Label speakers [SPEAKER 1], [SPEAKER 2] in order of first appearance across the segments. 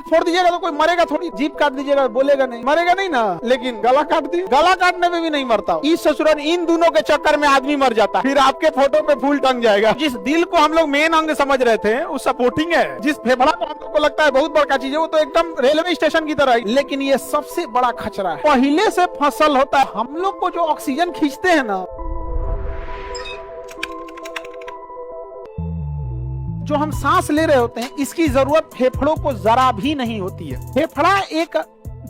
[SPEAKER 1] छोड़ दीजिएगा तो कोई मरेगा थोड़ी, जीप काट दीजिएगा बोलेगा नहीं, मरेगा नहीं ना, लेकिन गला काट दी, गला काटने में भी नहीं मरता। इस ससुराल इन दोनों के चक्कर में आदमी मर जाता, फिर आपके फोटो पे फूल टंग जाएगा। जिस दिल को हम लोग मेन अंग समझ रहे थे वो सपोर्टिंग है, जिस फेफड़ा को हम लोग को लगता है बहुत बड़ा चीज है वो तो एकदम रेलवे स्टेशन की तरह है, लेकिन ये सबसे बड़ा खचरा है, पहले से फसल होता है। हम लोग को जो ऑक्सीजन खींचते हैं ना, जो हम सांस ले रहे होते हैं, इसकी जरूरत फेफड़ों को जरा भी नहीं होती है। फेफड़ा एक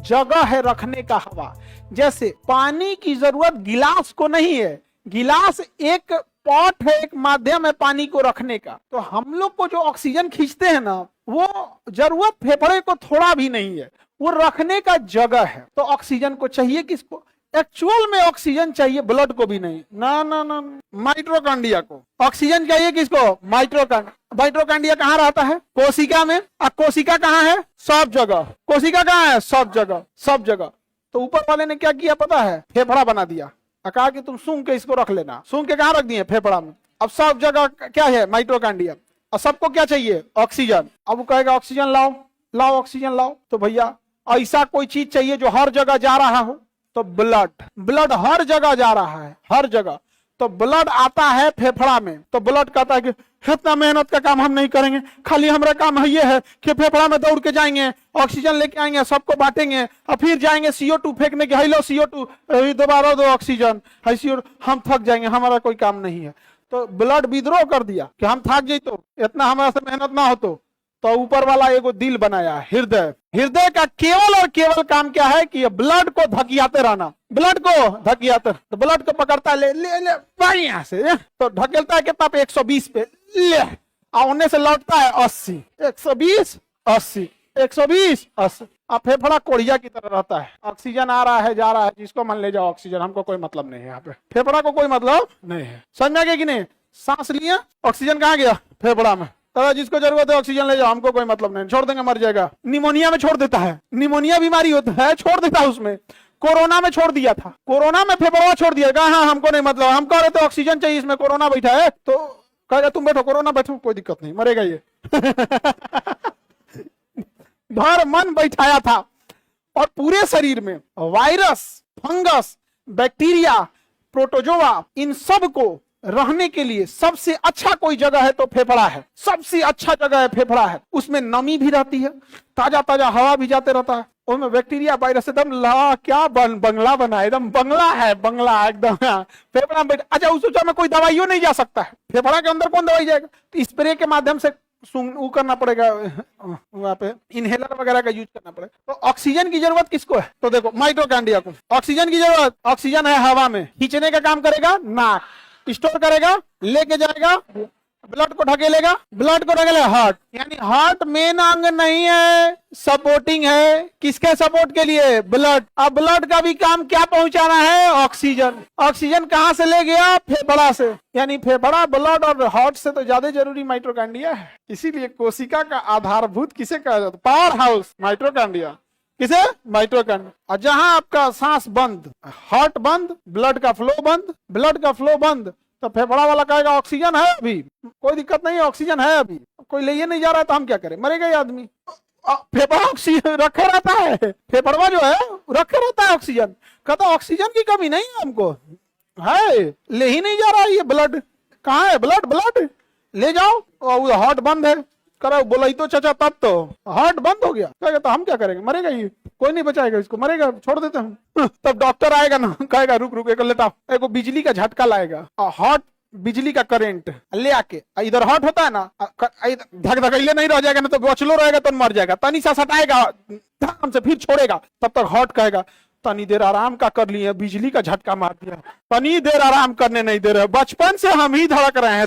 [SPEAKER 1] जगह है रखने का हवा, जैसे पानी की जरूरत गिलास को नहीं है, गिलास एक पॉट है, एक माध्यम है पानी को रखने का। तो हम लोग को जो ऑक्सीजन खींचते हैं ना, वो जरूरत फेफड़े को थोड़ा भी नहीं है, वो रखने का जगह है। तो ऑक्सीजन को चाहिए किसको? एक्चुअल में ऑक्सीजन चाहिए ब्लड को भी नहीं, ना ना ना, माइटोकॉन्ड्रिया को ऑक्सीजन चाहिए। किसको? माइटोकॉन्ड्रिया। माइटोकॉन्ड्रिया कहाँ रहता है? कोशिका में। अब कोशिका कहाँ है? सब जगह। कोशिका कहाँ है? सब जगह, सब जगह। तो ऊपर वाले ने क्या किया पता है? फेफड़ा बना दिया, कहा कि तुम सूंघ के इसको रख लेना। सूंघ के कहाँ रख दिए? फेफड़ा में। अब सब जगह क्या है? माइटोकॉन्ड्रिया। और सबको क्या चाहिए? ऑक्सीजन। अब वो कहेगा ऑक्सीजन लाओ, लाओ ऑक्सीजन लाओ। तो भैया ऐसा कोई चीज चाहिए जो हर जगह जा रहा हो, तो ब्लड। ब्लड हर जगह जा रहा है, हर जगह। तो ब्लड आता है फेफड़ा में, तो ब्लड कहता है कि इतना मेहनत का काम हम नहीं करेंगे, खाली हमारा काम है ये है कि फेफड़ा में दौड़ के जाएंगे, ऑक्सीजन लेके आएंगे, सबको बांटेंगे, और फिर जाएंगे CO2 फेंकने के, हेलो CO2 दोबारा दो ऑक्सीजन, CO2। हम थक जाएंगे, हमारा कोई काम नहीं है। तो ब्लड विद्रोह कर दिया कि हम थक जाए, तो इतना हमारा से मेहनत ना हो। तो ऊपर वाला एगो दिल बनाया, हृदय। हृदय का केवल और केवल काम क्या है कि ब्लड को धकियाते रहना, ब्लड को धकियाते। तो ब्लड को पकड़ता है, ले ले ले भाई यहाँ से, तो ढकेलता है कितना पे? 120 पे, ले आने से लौटता है 80, 120 80, 120 80। अब फेफड़ा कोढ़िया की तरह रहता है, ऑक्सीजन आ रहा है जा रहा है, जिसको मन ले जाओ ऑक्सीजन, हमको कोई मतलब नहीं है। यहाँ पे फेफड़ा को कोई मतलब नहीं है, समझ गए कि नहीं? सांस लिया, ऑक्सीजन कहाँ गया? फेफड़ा में। तो जिसको जरूरत है ऑक्सीजन ले जाओ, हमको कोई मतलब नहीं, छोड़ देंगे मर जाएगा। निमोनिया में छोड़ देता है, निमोनिया बीमारी होता है, छोड़ देता है उसमें। कोरोना में छोड़ दिया था, कोरोना में फेफड़ा छोड़ दिया, कहा हाँ हमको नहीं मतलब, हम कह रहे थे ऑक्सीजन चाहिए, इसमें कोरोना बैठा है, तो कहेगा तुम बैठो, कोरोना बैठो, कोई दिक्कत नहीं, मरेगा ये। भर मन बैठाया था, और पूरे शरीर में वायरस, फंगस, बैक्टीरिया, प्रोटोजोआ, इन सब को रहने के लिए सबसे अच्छा कोई जगह है तो फेफड़ा है। सबसे अच्छा जगह है फेफड़ा है। उसमें नमी भी रहती है, ताजा ताजा हवा भी जाते रहता है, उसमें बैक्टीरिया वायरस एकदम ला क्या बंगला बना, एकदम बंगला है, बंगला एकदम फेफड़ा में। अच्छा उस में कोई दवाइयों नहीं जा सकता है, फेफड़ा के अंदर कौन दवाई जाएगा? तो स्प्रे के माध्यम से वो करना पड़ेगा, वहां पे इनहेलर वगैरह का यूज करना पड़ेगा। तो ऑक्सीजन की जरूरत किसको है? तो देखो माइटोकॉन्ड्रिया को ऑक्सीजन की जरूरत। ऑक्सीजन है हवा में, खींचने का काम करेगा नाक, स्टोर करेगा, लेके जाएगा, ब्लड को ढकेलेगा, ब्लड को ढकेलेगा हार्ट। यानी हार्ट मेन अंग नहीं है, सपोर्टिंग है। किसके सपोर्ट के लिए? ब्लड। अब ब्लड का भी काम क्या पहुंचाना है? ऑक्सीजन। ऑक्सीजन कहां से ले गया? फेफड़ा से। यानी फेफड़ा, ब्लड और हार्ट से तो ज्यादा जरूरी माइटोकॉन्ड्रिया है। इसीलिए कोशिका का आधारभूत किसे कहा जाता है? Power house, mitochondria. किसे? माइटोकॉन्ड्रिया। और जहां आपका सांस बंद, हार्ट बंद, ब्लड का फ्लो बंद, ब्लड का फ्लो बंद, तो फेफड़ा वाला कहेगा ऑक्सीजन है अभी, कोई दिक्कत नहीं है, ऑक्सीजन है अभी, कोई ले नहीं जा रहा है तो हम क्या करें? मरेगा ये आदमी। फेफड़ा ऑक्सीजन रखे रहता है, फेफड़वा जो है रखे रहता है ऑक्सीजन, कहता ऑक्सीजन की कमी नहीं है हमको, है ले ही नहीं जा रहा है ये ब्लड। कहाँ है ब्लड? ब्लड ले जाओ। और हार्ट बंद है, करो बोला तो चाचा, तब तो हार्ट बंद हो गया, कहेगा तो हम क्या करेंगे? मरेगा ये, कोई नहीं बचाएगा इसको, मरेगा, छोड़ देते हम। तब डॉक्टर आएगा ना, कहेगा रुक रुक एक लेटा, एक बिजली का झटका लाएगा, हार्ट बिजली का करंट ले आके, इधर हार्ट होता है ना, धक धकैले नहीं रह जाएगा, ना तो बचलो रहेगा तो मर जाएगा, तनी सा सटाएगा धम से, फिर छोड़ेगा, तब तक हार्ट कहेगा तनी देर आराम का कर लिए, बिजली का झटका मार दिया, तनी देर आराम करने नहीं दे रहे, बचपन से हम ही धड़क रहे हैं,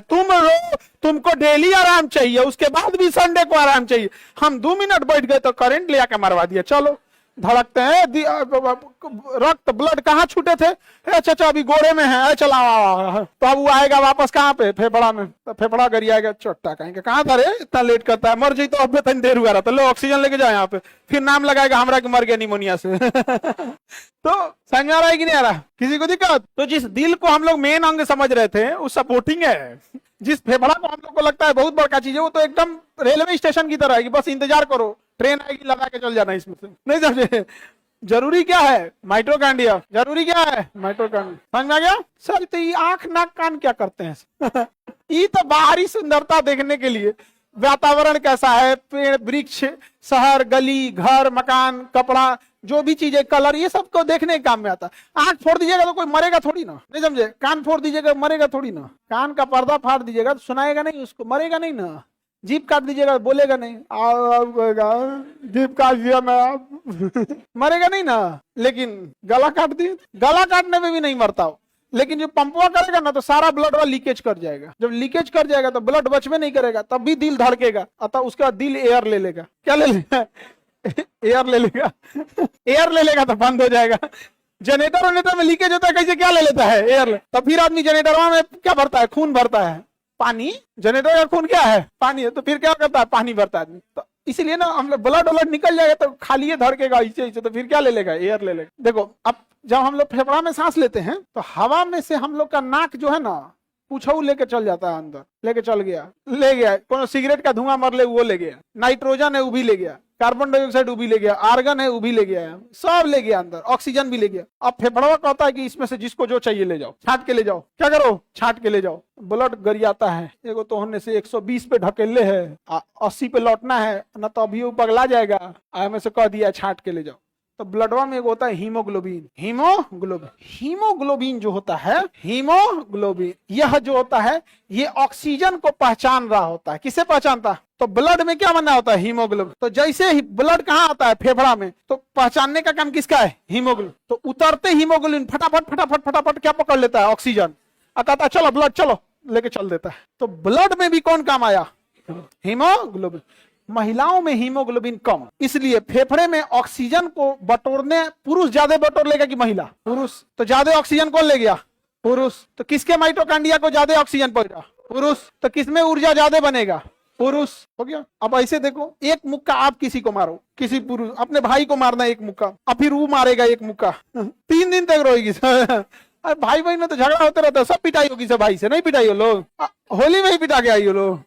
[SPEAKER 1] तुमको डेली आराम चाहिए, उसके बाद भी संडे को आराम चाहिए, हम 2 मिनट बैठ गए तो करंट ले आके मरवा दिया, चलो धड़कते हैं। रक्त ब्लड कहाँ छूटे थे? चाचा अभी गोड़े में है, चला तो अब वो आएगा वापस कहाँ पे? फेफड़ा में। तो फेफड़ा गरी आएगा, चोट्टा कहेंगे कहाँ था रे, इतना लेट करता है, मर जाई तो अब तनी देर हुआ रहा, तो लो ऑक्सीजन लेके जाओ यहाँ पे, फिर नाम लगाएगा हमरा कि मर गया निमोनिया से। तो समझ आ रहा है कि नहीं आ रहा? किसी को दिक्कत? तो जिस दिल को हम लोग मेन अंग समझ रहे थे वो सपोर्टिंग है, जिस फेफड़ा को हम लोग को लगता है बहुत बड़ा चीज है वो तो एकदम रेलवे स्टेशन की तरह है कि बस इंतजार करो ट्रेन आएगी लगा के चल जाना इसमें से, नहीं समझे। जरूरी क्या है? माइटोकॉन्ड्रिया। जरूरी क्या है? माइटोकॉन्ड्रिया। समझ में आ गया सर? तो ये आंख नाक कान क्या करते हैं? ये तो बाहरी सुंदरता देखने के लिए, वातावरण कैसा है, पेड़ वृक्ष, शहर गली घर मकान कपड़ा जो भी चीजें कलर, ये सब को देखने के काम में आता है। आंख फोड़ दीजिएगा तो कोई मरेगा थोड़ी ना, नहीं समझे। कान फोड़ दीजिएगा मरेगा थोड़ी ना, कान का पर्दा फाड़ दीजिएगा तो सुनाएगा नहीं उसको, मरेगा नहीं ना। जीप काट दीजिएगा बोलेगा नहीं, जीप काट दिया मैं मरेगा नहीं ना। लेकिन गला काट दिए, गला काटने में भी नहीं मरता हो, लेकिन जो पंपवा करेगा ना तो सारा ब्लड वाला लीकेज कर जाएगा। जब लीकेज कर जाएगा तो ब्लड बचवे नहीं करेगा, तब भी दिल धड़केगा, अतः उसके बाद दिल एयर ले लेगा। क्या ले लेगा? एयर ले लेगा। एयर ले लेगा तो बंद हो जाएगा। जनरेटर में लीकेज होता है, कैसे क्या ले लेता है? एयर। तब फिर आदमी जनरेटर में क्या भरता है? खून भरता है। पानी, जनरेटर का खून क्या है? पानी है। तो फिर क्या करता है? पानी भरता है आदमी। तो इसीलिए ना हम लोग ब्लड व्लड निकल जाएगा तो खाली धड़केगा ऐसे, तो फिर क्या ले लेगा? एयर ले लेगा। देखो अब जब हम लोग फेफड़ा में सांस लेते हैं तो हवा में से हम लोग का नाक जो है ना पूछऊ लेके चल जाता है अंदर, लेके चल गया, ले गया। कोनो सिगरेट का धुआं मर ले वो ले गया, नाइट्रोजन है वो भी ले गया, कार्बन डाइऑक्साइड वो भी ले गया, आर्गन है वो भी ले गया, सब ले गया अंदर, ऑक्सीजन भी ले गया। अब फेफड़ा कहता है कि इसमें से जिसको जो चाहिए ले जाओ, छाट के ले जाओ। क्या करो? छाट के ले जाओ। ब्लड गरियाता है, एगो तो होने से 120 पे ढकेले है, 80 पे लौटना है, न तो अभी वो पगला जाएगा। में से कह दिया छाट के ले जाओ। तो ब्लडवा में एक होता है हीमोग्लोबिन। हीमोग्लोबिन जो होता है, हीमोग्लोबिन यह जो होता है ये ऑक्सीजन को पहचान रहा होता है। किसे पहचानता है? तो ब्लड में क्या बनना होता है? हीमोग्लोबिन। तो जैसे ही ब्लड कहाँ आता है? फेफड़ा में। तो पहचानने का काम किसका है? हीमोग्लोबिन। तो उतरते हीमोग्लोबिन फटाफट फटाफट फटाफट क्या पकड़ लेता है? ऑक्सीजन। कहता है चलो ब्लड चलो, लेके चल देता है। तो ब्लड में भी कौन काम आया? हीमोग्लोबिन। महिलाओं में हीमोग्लोबिन कम, इसलिए फेफड़े में ऑक्सीजन को बटोरने पुरुष ज्यादा बटोर लेगा कि महिला? पुरुष। तो ज्यादा ऑक्सीजन कौन ले गया? पुरुष। तो किसके माइटोकॉन्ड्रिया को ज्यादा ऑक्सीजन पहुंचा? पुरुष। तो किसमें ऊर्जा ज्यादा बनेगा? पुरुष। हो गया। अब ऐसे देखो, एक मुक्का आप किसी को मारो, किसी पुरुष अपने भाई को मारना एक मुक्का, अब फिर वो मारेगा एक मुक्का, 3 दिन तक रोएगी। अरे भाई बहन में तो झगड़ा होते रहता है, सब पिटाई होगी सब भाई से, नहीं पिटाई हो लोग? होली में ही पिटा के आई हो लोग।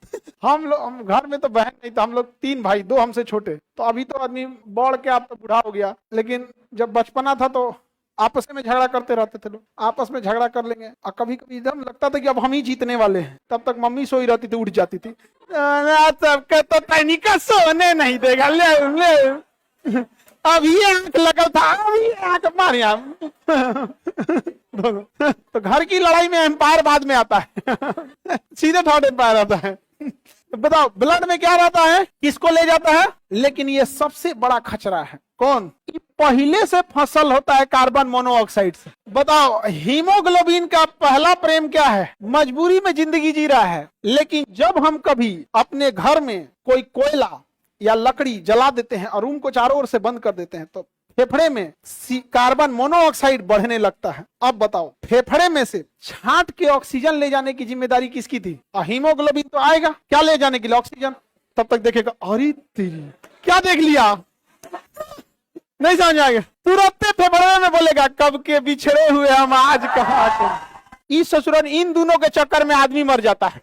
[SPEAKER 1] हम घर में तो बहन नहीं, तो हम लोग 3 भाई, 2 हमसे छोटे। तो अभी तो आदमी बढ़ के आप तो बूढ़ा हो गया, लेकिन जब बचपना था तो आपस में झगड़ा करते रहते थे लोग, आपस में झगड़ा कर लेंगे। और कभी कभी एकदम लगता था कि अब हम ही जीतने वाले हैं, तब तक मम्मी सोई रहती थी, उठ जाती थी, सबके तो तनिका सोने नहीं देगा, ले अभी आंख लगल था, अभी आंख मारिया। तो घर की लड़ाई में एम्पायर बाद में आता है, सीधे थर्ड एम्पायर आता है। बताओ ब्लड में क्या रहता है? किसको ले जाता है? लेकिन ये सबसे बड़ा खचरा है। कौन? पहले से फसल होता है कार्बन मोनोऑक्साइड से। बताओ हीमोग्लोबिन का पहला प्रेम क्या है? मजबूरी में जिंदगी जी रहा है, लेकिन जब हम कभी अपने घर में कोई कोयला या लकड़ी जला देते हैं और रूम को चारों ओर से बंद कर देते हैं तो फेफड़े में कार्बन मोनोऑक्साइड बढ़ने लगता है। अब बताओ फेफड़े में से छांट के ऑक्सीजन ले जाने की जिम्मेदारी किसकी थी? हीमोग्लोबिन तो आएगा क्या ले जाने के लिए? ऑक्सीजन। तब तक देखेगा अरे तेरी क्या देख लिया, नहीं समझ आएगा, तुरंत फेफड़े में बोलेगा कब के बिछड़े हुए हम आज कहाँ के। इस ससुरन इन दोनों के चक्कर में आदमी मर जाता है।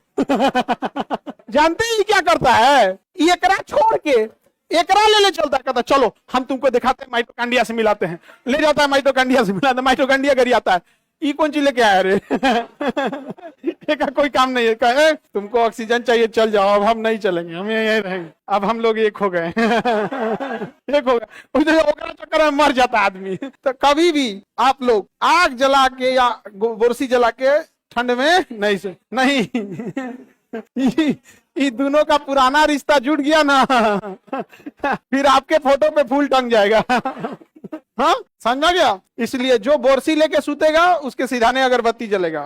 [SPEAKER 1] जानते ही क्या करता है? एकरा छोड़ के एकरा ले चलता है, कहता चलो हम तुमको दिखाते हैं, माइटोकॉन्ड्रिया से मिलाते हैं, ले जाता है माइटोकॉन्ड्रिया से मिलाते, माइटोकॉन्ड्रिया करी आता है। ये कौन चीज लेके आया रे? का कोई काम नहीं है, कहे तुमको ऑक्सीजन चाहिए चल जाओ, अब हम नहीं चलेंगे, हम यहीं रहेंगे, अब हम लोग एक हो गए। एक हो गए, ओकरा चक्कर में मर जाता आदमी। तो कभी भी आप लोग आग जला के या बोरसी जला के ठंड में नहीं से नहीं। ये दोनों का पुराना रिश्ता जुट गया ना, फिर आपके फोटो पे फूल टंग जाएगा। हाँ समझा गया? इसलिए जो बोरसी लेके सूतेगा उसके सिधाने अगरबत्ती जलेगा।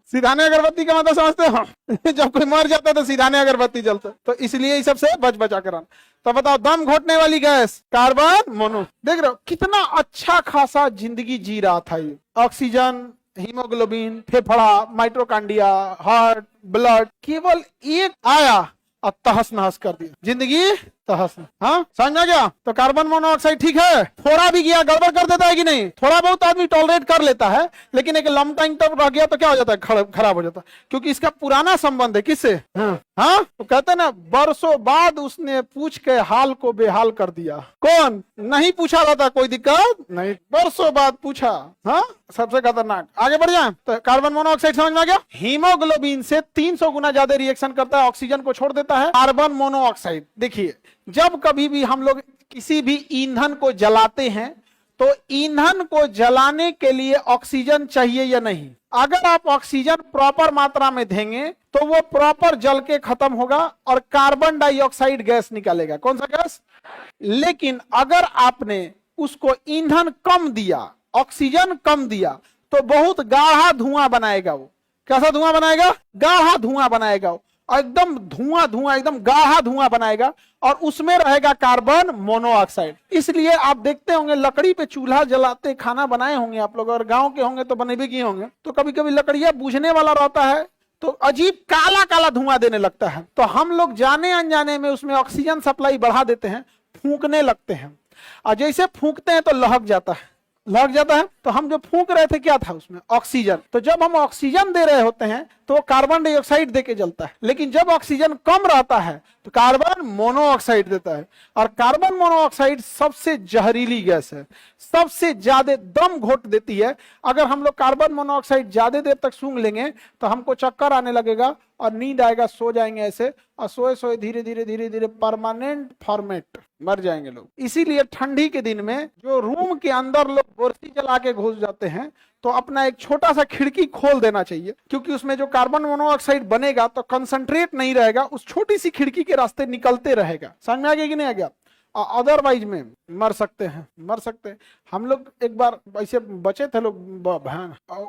[SPEAKER 1] सिधाने अगरबत्ती का मतलब समझते हो? जब कोई मर जाता है तो सिधाने अगरबत्ती जलता, तो इसलिए ये सबसे बच बचा कर। तो बताओ दम घोटने वाली गैस कार्बन मोनो। देख रहे हो कितना अच्छा खासा जिंदगी जी रहा था ये। ऑक्सीजन, हीमोग्लोबिन, फेफड़ा, माइटोकॉन्ड्रिया, हार्ट, ब्लड, केवल एक आया और तहस नहस कर दिया, जिंदगी तहस। हाँ, समझ में गया? तो कार्बन मोनोऑक्साइड ठीक है, थोड़ा भी गया गड़बड़ कर देता है कि नहीं? थोड़ा बहुत आदमी टॉलरेट कर लेता है, लेकिन एक लंबा टाइम तक रह गया तो क्या हो जाता है? खराब हो जाता है, क्योंकि इसका पुराना संबंध है किससे? हाँ, तो कहते हैं ना, बरसों बाद उसने पूछ के हाल को बेहाल कर दिया। कौन? नहीं पूछा रहता, कोई दिक्कत नहीं, बरसों बाद पूछा। हाँ, सबसे खतरनाक। आगे बढ़ जाए तो कार्बन मोनोऑक्साइड समझ में आ गया? हीमोग्लोबिन से 300 गुना ज्यादा रिएक्शन करता है, ऑक्सीजन को छोड़ देता है। कार्बन मोनोऑक्साइड, देखिए, जब कभी भी हम लोग किसी भी ईंधन को जलाते हैं तो ईंधन को जलाने के लिए ऑक्सीजन चाहिए या नहीं? अगर आप ऑक्सीजन प्रॉपर मात्रा में देंगे तो वो प्रॉपर जल के खत्म होगा और कार्बन डाइऑक्साइड गैस निकालेगा। कौन सा गैस? लेकिन अगर आपने उसको ईंधन कम दिया, ऑक्सीजन कम दिया, तो बहुत गाढ़ा धुआं बनाएगा। वो कैसा धुआं बनाएगा? गाढ़ा धुआं बनाएगा, एकदम धुआं एकदम गाढ़ा धुआं बनाएगा, और उसमें रहेगा कार्बन मोनोऑक्साइड। इसलिए आप देखते होंगे लकड़ी पे चूल्हा जलाते, खाना बनाए होंगे आप लोग, और गांव के होंगे तो बने भी किए होंगे, तो कभी कभी लकड़ियां बुझने वाला रहता है तो अजीब काला काला धुआं देने लगता है। तो हम लोग जाने अनजाने में उसमें ऑक्सीजन सप्लाई बढ़ा देते हैं, फूंकने लगते हैं, और जैसे फूंकते हैं तो लहक जाता है। तो हम जो फूंक रहे थे क्या था उसमें? ऑक्सीजन। तो जब हम ऑक्सीजन दे रहे होते हैं तो वो कार्बन डाइऑक्साइड देके जलता है, लेकिन जब ऑक्सीजन कम रहता है तो कार्बन मोनोऑक्साइड देता है। और कार्बन मोनोऑक्साइड सबसे जहरीली गैस है, सबसे ज्यादा दम घोट देती है। अगर हम लोग कार्बन मोनोऑक्साइड ज्यादा देर तक सूंघ लेंगे तो हमको चक्कर आने लगेगा और नींद आएगा, सो जाएंगे ऐसे, और सोए सोए धीरे धीरे परमानेंट फॉर्मेट मर जाएंगे लोग। इसीलिए ठंडी के दिन में जो रूम के अंदर लोग बोर्सी जला के घुस जाते हैं तो अपना एक छोटा सा खिड़की खोल देना चाहिए, क्योंकि उसमें जो कार्बन मोनोऑक्साइड बनेगा तो कंसंट्रेट नहीं रहेगा, उस छोटी सी खिड़की के रास्ते निकलते रहेगा। समझ में आ गया कि नहीं आ गया? अदरवाइज में मर सकते हैं। हम लोग एक बार ऐसे बचे थे लोग,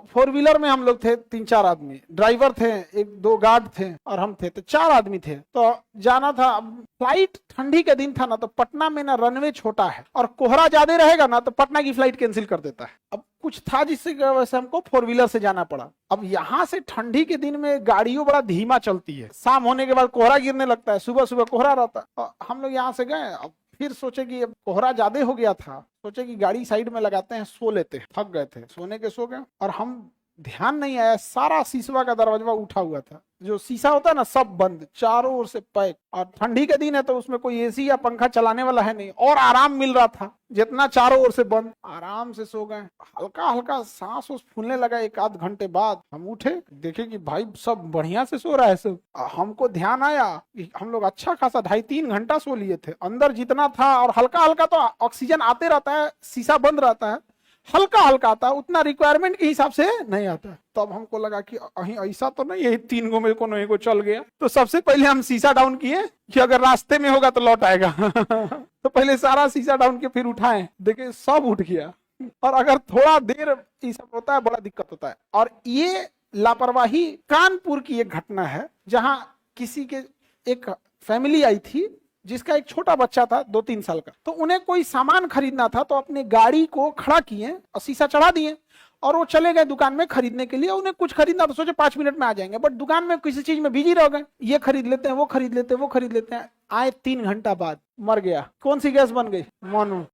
[SPEAKER 1] 4 व्हीलर में हम लोग थे, 3-4 आदमी, ड्राइवर थे, 1-2 गार्ड थे और हम थे, तो 4 आदमी थे। तो जाना था, फ्लाइट ठंडी का दिन था ना, तो पटना में ना रनवे छोटा है और कोहरा ज्यादा रहेगा ना तो पटना की फ्लाइट कैंसिल कर देता है। अब कुछ था जिससे वैसे हमको 4 व्हीलर से जाना पड़ा। अब यहाँ से ठंडी के दिन में गाड़ियों बड़ा धीमा चलती है, शाम होने के बाद कोहरा गिरने लगता है, सुबह सुबह कोहरा रहता है। हम लोग यहाँ से गए, अब फिर सोचे कि अब कोहरा ज्यादा हो गया था, सोचे कि गाड़ी साइड में लगाते हैं, सो लेते हैं, थक गए थे, सोने के सो गए। और हम ध्यान नहीं आया, सारा शीशा का दरवाजा उठा हुआ था, जो शीशा होता है ना सब बंद, चारों ओर से पैक, और ठंडी के दिन है तो उसमें कोई एसी या पंखा चलाने वाला है नहीं, और आराम मिल रहा था, जितना चारों ओर से बंद। आराम से सो गए, हल्का हल्का सांस फूलने लगा। 1-8 घंटे बाद हम उठे, देखे कि भाई सब बढ़िया से सो रहा है सब। हमको ध्यान आया कि हम लोग अच्छा खासा 2.5-3 घंटा सो लिए थे, अंदर जितना था, और हल्का हल्का तो ऑक्सीजन आते रहता है, शीशा बंद रहता है, हल्का हल्का आता है, उतना रिक्वायरमेंट के हिसाब से नहीं आता। तब हमको लगा कि कहीं ऐसा तो नहीं है 3 गो में कोनो एगो चल गया। तो सबसे पहले हम शीशा डाउन किए कि अगर रास्ते में होगा तो लौट आएगा। तो पहले सारा शीशा डाउन किए, फिर उठाए, देखे सब उठ गया। और अगर थोड़ा देर ये सब होता है बड़ा दिक्कत होता है। और ये लापरवाही कानपुर की एक घटना है, जहां किसी के एक फैमिली आई थी जिसका एक छोटा बच्चा था 2-3 साल का। तो उन्हें कोई सामान खरीदना था, तो अपने गाड़ी को खड़ा किए और शीशा चढ़ा दिए और वो चले गए दुकान में खरीदने के लिए। उन्हें कुछ खरीदना तो सोचे 5 मिनट में आ जाएंगे, बट दुकान में किसी चीज में बिजी रह गए, ये खरीद लेते हैं, वो खरीद लेते हैं, वो खरीद लेते हैं। आए 3 घंटा बाद मर गया। कौन सी गैस बन गई? मोनो।